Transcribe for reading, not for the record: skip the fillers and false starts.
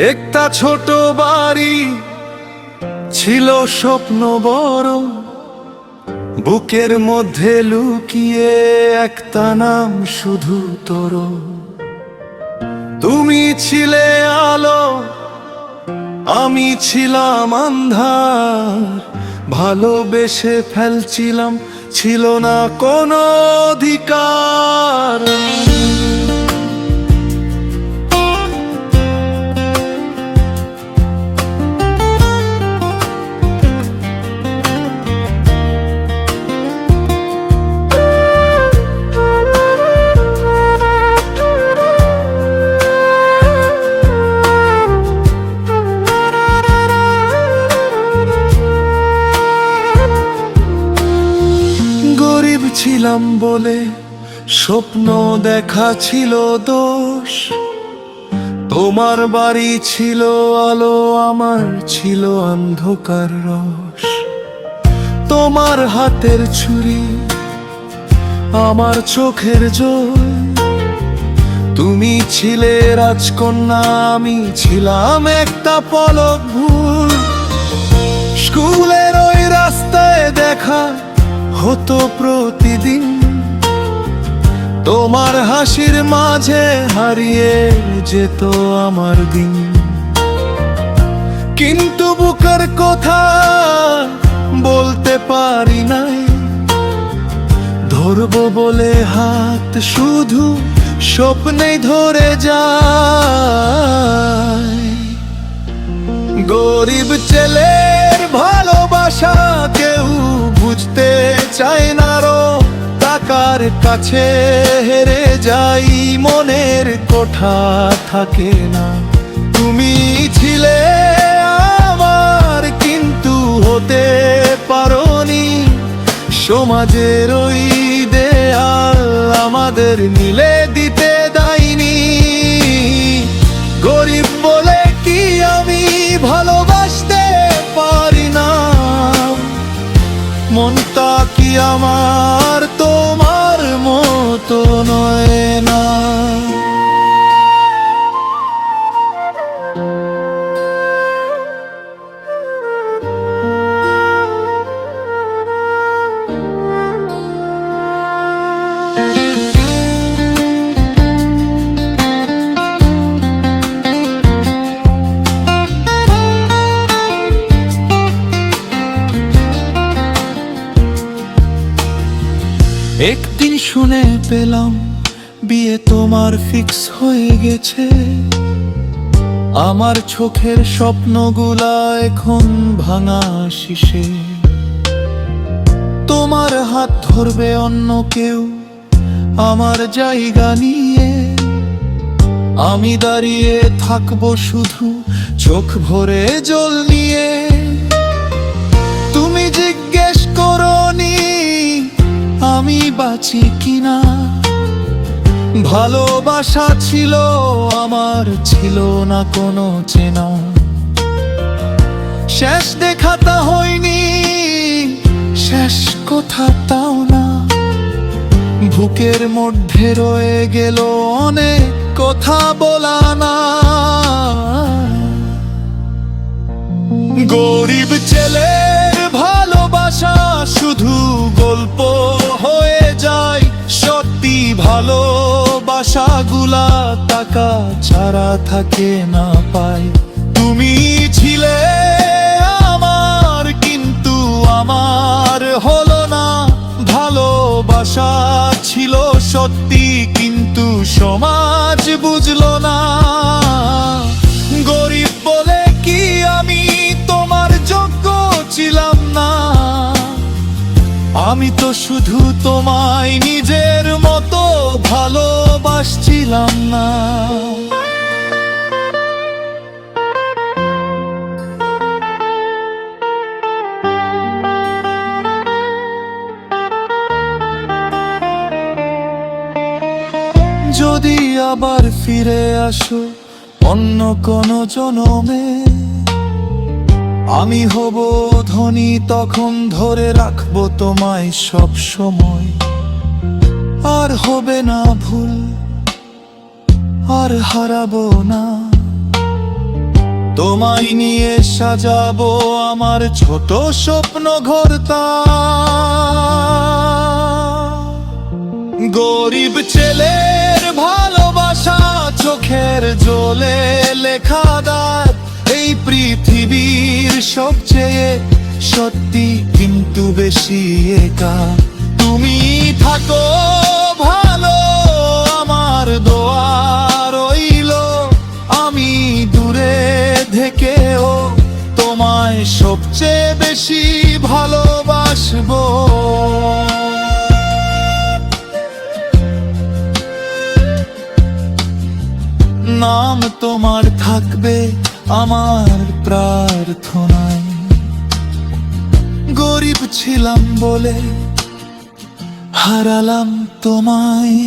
একটা ছোট বাড়ি ছিল স্বপ্ন বড়, বুকের মধ্যে লুকিয়ে একটা নাম শুধু তোর। তুমি ছিলে আলো, আমি ছিলাম আন্ধার, ভালোবেসে ফেলছিলাম, ছিল না কোনো অধিকার। গরিব ছিলাম বলে স্বপ্ন দেখা ছিল দোষ, তোমার বাড়ি ছিল আলো, আমার ছিল অন্ধকার রস। তোমার হাতের ছুরি আমার চোখের জল, তুমি ছিলে রাজকন্যা, আমি ছিলাম একটা পলক ভুল। স্কুলের ওই রাস্তায় দেখা হতো প্রতিদিন, তোমার হাসির মাঝে হারিয়ে যেত আমার দিন। কিন্তু বুকের কথা বলতে পারি নাই, ধরবো বলে হাত শুধু স্বপ্নেই ধরে যায়। গরিব ছেলের ভালোবাসা কেউ বুঝতে চায় না, টাকার কাছে হেরে যাই, মনের কোঠা থাকে না। তুমি ছিলে আমার কিন্তু হতে পারোনি, সমাজের ওই দেয়াল আমাদের মিলে দিতে দেয়নি। গরিব বলে কি আমি ভালোবাসতে পারি না, মনটা কি আমার তোমার মতো নয় না। একদিন শুনে পেলাম বিয়ে তোমার ফিক্স হয়ে গেছে, আমার চোখের স্বপ্নগুলা এখন ভাঙা শিশে। তোমার হাত ধরবে অন্য কেউ আমার জায়গা নিয়ে, আমি দাঁড়িয়ে থাকবো শুধু চোখ ভরে জল নিয়ে। তুমি জিজ্ঞেস করোনি আমি বাঁচি কিনা, ভালোবাসা ছিল আমার, ছিল না কোনো চেনা। শেষ দেখাটা হয়নি, শেষ কথা তাও না, বুকের মধ্যে রয়ে গেল অনেক কথা বলা না। গরিব ছেলের ভালোবাসা শুধু গল্প হয়ে যায়, সত্যি ভালোবাসাগুলা টাকা ছাড়া থাকে না পায়। তুমি ছিলে আমার কিন্তু আমার হলো না, ভালোবাসা ছিল সত্যি কিন্তু সমাজ বুঝলো না। গরিব বলে কি আমি তোমার যোগ্য ছিলাম না, আমি তো শুধু তোমায় নিজের মতো ভালোবাসছিলাম না। যদি আবার ফিরে আসো অন্য কোনো জনমে, আমি হব ধনী, তখন ধরে রাখবো তোমায় সব সময়। আর হবে না ভুল, আর হারাবো না। তোমায় নিয়ে সাজাবো আমার ছোট স্বপ্ন ঘরটা। গরিব ছেলের ভালোবাসা চোখের জলে লেখা দাগ, এই পৃথিবীর সবচেয়ে সত্যি কিন্তু বেশি একা। তুমি থাকো ভালো, আমার দোয়া রইলো, আমি দূরে থেকেও তোমায় সবচেয়ে বেশি ভালোবাসবো। নাম তোমার থাকবে আমার প্রার্থনায়, গরিব ছিলাম বলে হারালাম তোমায়।